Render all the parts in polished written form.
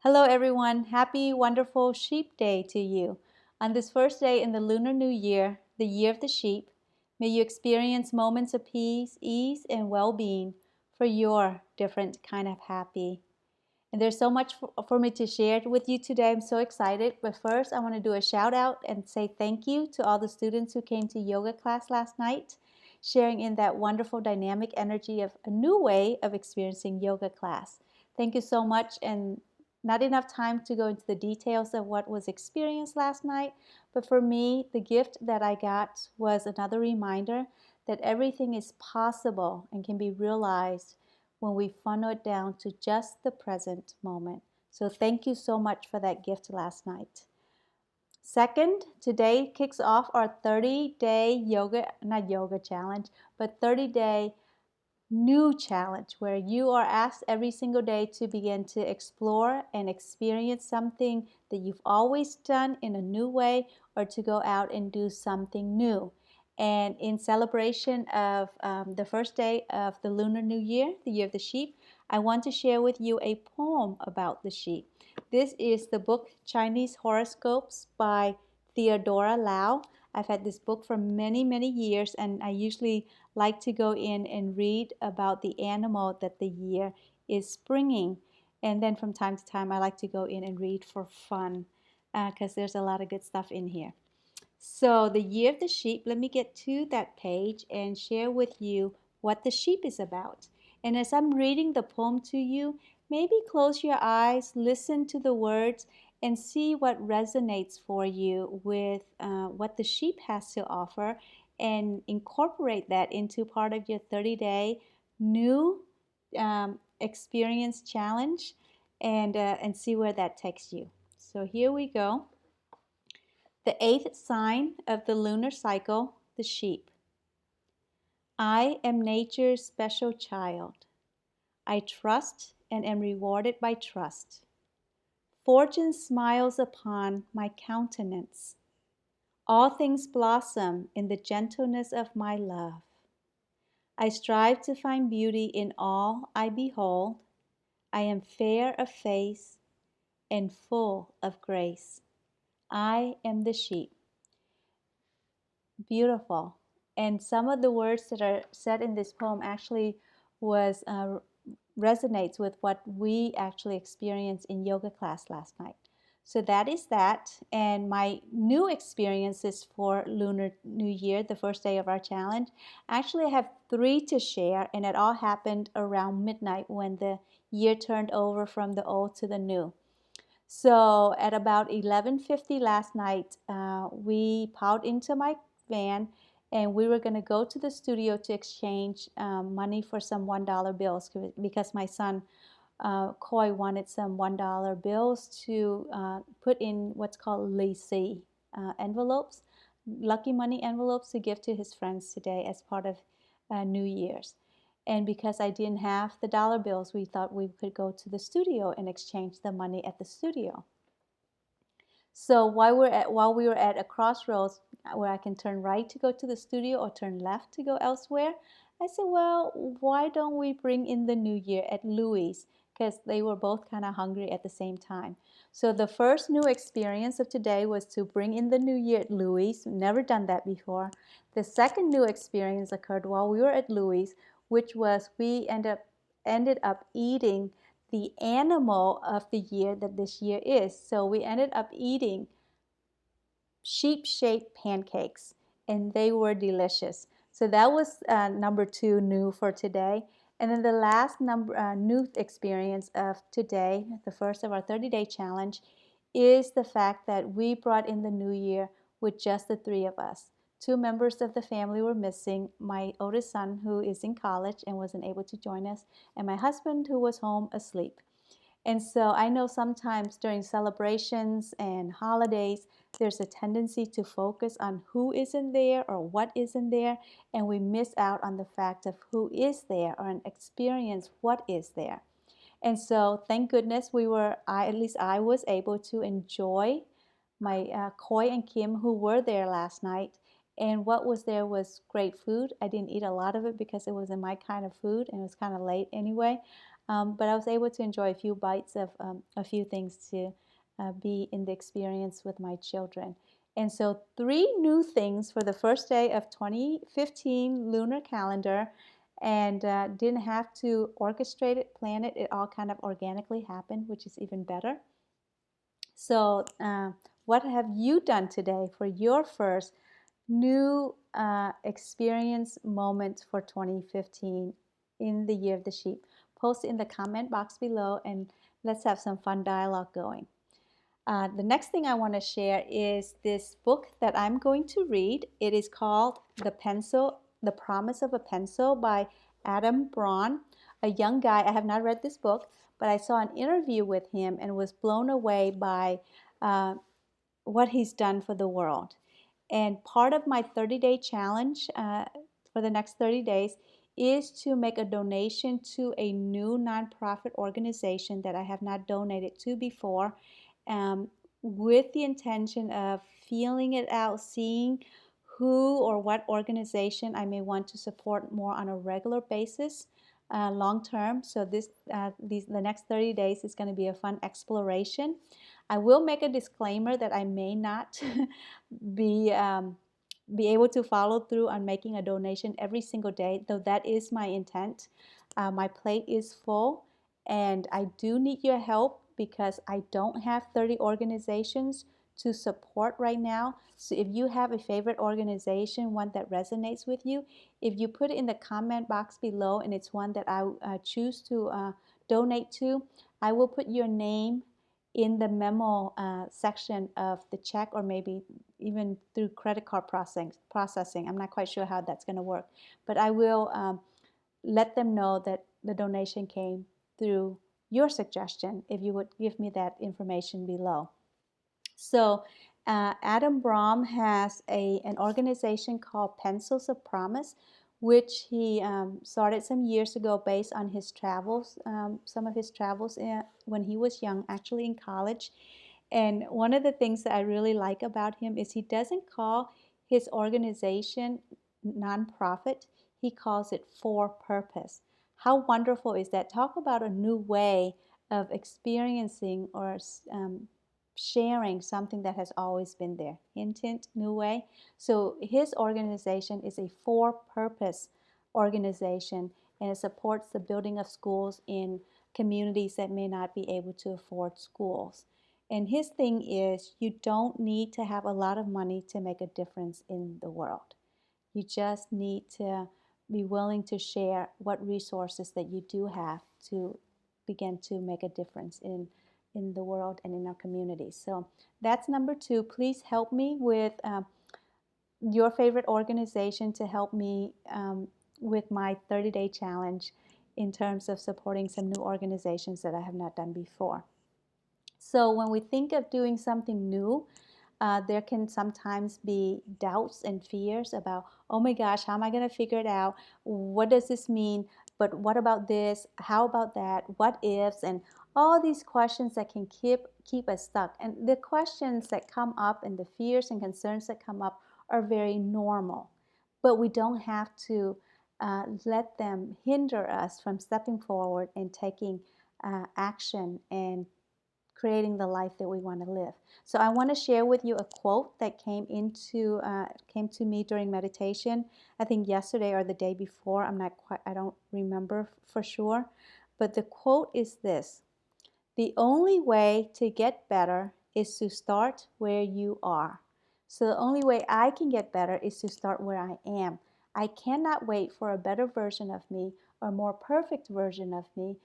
Hello everyone, happy wonderful Sheep Day to you. On this first day in the Lunar New Year, the year of the sheep, may you experience moments of peace, ease, and well-being for your different kind of happy. And there's so much for me to share with you today. I'm so excited. But first, I want to do a shout out and say thank you to all the students who came to yoga class last night, sharing in that wonderful dynamic energy of a new way of experiencing yoga class. Thank you so much. And not enough time to go into the details of what was experienced last night, but for me, the gift that I got was another reminder that everything is possible and can be realized when we funnel it down to just the present moment. So thank you so much for that gift last night. Second, today kicks off our 30-day not yoga challenge, but 30-day new challenge where you are asked every single day to begin to explore and experience something that you've always done in a new way, or to go out and do something new. And in celebration of the first day of the Lunar New Year, the year of the sheep, I want to share with you a poem about the sheep. This is the book Chinese Horoscopes by Theodora Lau. I've had this book for many, many years, and I usually like to go in and read about the animal that the year is springing. And then from time to time, I like to go in and read for fun because there's a lot of good stuff in here. So the year of the sheep, let me get to that page and share with you what the sheep is about. And as I'm reading the poem to you, maybe close your eyes, listen to the words, and see what resonates for you with what the sheep has to offer, and incorporate that into part of your 30-day new experience challenge, and see where that takes you. So here we go. The eighth sign of the lunar cycle, the sheep. I am nature's special child. I trust and am rewarded by trust. Fortune smiles upon my countenance. All things blossom in the gentleness of my love. I strive to find beauty in all I behold. I am fair of face and full of grace. I am the sheep. Beautiful. And some of the words that are said in this poem actually resonates with what we actually experienced in yoga class last night. So that is that. And my new experiences for Lunar New Year, the first day of our challenge, actually I have 3 to share, and it all happened around midnight when the year turned over from the old to the new. So at about 11:50 last night, we piled into my van, and we were going to go to the studio to exchange money for some $1 bills, because my son Coy wanted some $1 bills to put in what's called lacy envelopes, lucky money envelopes, to give to his friends today as part of New Year's. And because I didn't have the dollar bills, we thought we could go to the studio and exchange the money at the studio. So while we were at a crossroads where I can turn right to go to the studio or turn left to go elsewhere, I said, well, why don't we bring in the New Year at Louis? Because they were both kind of hungry at the same time. So the first new experience of today was to bring in the New Year at Louis. Never done that before. The second new experience occurred while we were at Louis, which was we ended up eating the animal of the year that this year is. So we ended up eating sheep-shaped pancakes, and they were delicious. So that was number 2 new for today. And then the last new experience of today, the first of our 30-day challenge, is the fact that we brought in the new year with just the 3 of us. 2 members of the family were missing: my oldest son, who is in college and wasn't able to join us, and my husband, who was home asleep. And so I know sometimes during celebrations and holidays, there's a tendency to focus on who isn't there or what isn't there, and we miss out on the fact of who is there, or an experience what is there. And so thank goodness at least I was able to enjoy my Koi and Kim, who were there last night. And what was there was great food. I didn't eat a lot of it because it wasn't my kind of food, and it was kind of late anyway. but I was able to enjoy a few bites of a few things to be in the experience with my children. And so 3 new things for the first day of 2015 lunar calendar, and didn't have to orchestrate it, plan it. It all kind of organically happened, which is even better. So what have you done today for your first new experience moment for 2015 in the year of the sheep? Post it in the comment box below, and let's have some fun dialogue going. The next thing I want to share is this book that I'm going to read. It is called The Promise of a Pencil by Adam Braun, a young guy. I have not read this book, but I saw an interview with him and was blown away by what he's done for the world. And part of my 30-day challenge for the next 30 days is to make a donation to a new nonprofit organization that I have not donated to before, with the intention of feeling it out, seeing who or what organization I may want to support more on a regular basis, long term. So the next 30 days is going to be a fun exploration. I will make a disclaimer that I may not be able to follow through on making a donation every single day, though that is my intent. My plate is full, and I do need your help because I don't have 30 organizations to support right now. So if you have a favorite organization, one that resonates with you, if you put it in the comment box below and it's one that I choose to donate to, I will put your name in the memo section of the check, or maybe even through credit card processing. I'm not quite sure how that's going to work, but I will let them know that the donation came through your suggestion if you would give me that information below. So Adam Braun has an organization called Pencils of Promise, which he started some years ago based on his travels, some of his travels when he was young, actually in college. And one of the things that I really like about him is he doesn't call his organization nonprofit. He calls it for purpose. How wonderful is that? Talk about a new way of experiencing or sharing something that has always been there. Hint, hint, new way. So his organization is a for-purpose organization, and it supports the building of schools in communities that may not be able to afford schools. And his thing is, you don't need to have a lot of money to make a difference in the world. You just need to be willing to share what resources that you do have to begin to make a difference in the world and in our communities. So that's number 2. Please help me with your favorite organization to help me with my 30-day challenge in terms of supporting some new organizations that I have not done before. So when we think of doing something new, there can sometimes be doubts and fears about, oh my gosh, how am I going to figure it out? What does this mean? But what about this? How about that? What ifs? And all these questions that can keep us stuck. And the questions that come up and the fears and concerns that come up are very normal. But we don't have to let them hinder us from stepping forward and taking action and creating the life that we want to live. So I want to share with you a quote that came to me during meditation. I think yesterday or the day before. I don't remember for sure. But the quote is this: "The only way to get better is to start where you are." So the only way I can get better is to start where I am. I cannot wait for a better version of me or a more perfect version of me.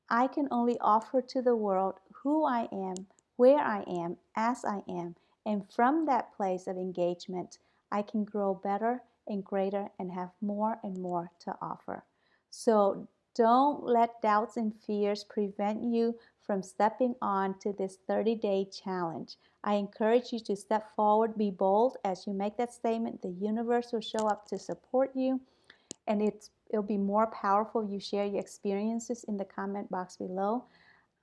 I can only offer to the world who I am, where I am, as I am. And from that place of engagement, I can grow better and greater and have more and more to offer. So don't let doubts and fears prevent you from stepping on to this 30-day challenge. I encourage you to step forward, be bold. As you make that statement, the universe will show up to support you. And it'll be more powerful if you share your experiences in the comment box below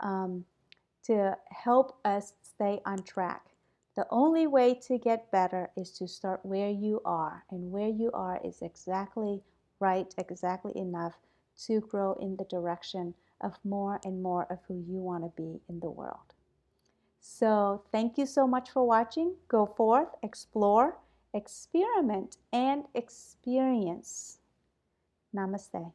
to help us stay on track. The only way to get better is to start where you are, and where you are is exactly right, exactly enough to grow in the direction of more and more of who you want to be in the world. So thank you so much for watching. Go forth, explore, experiment, and experience. Namaste.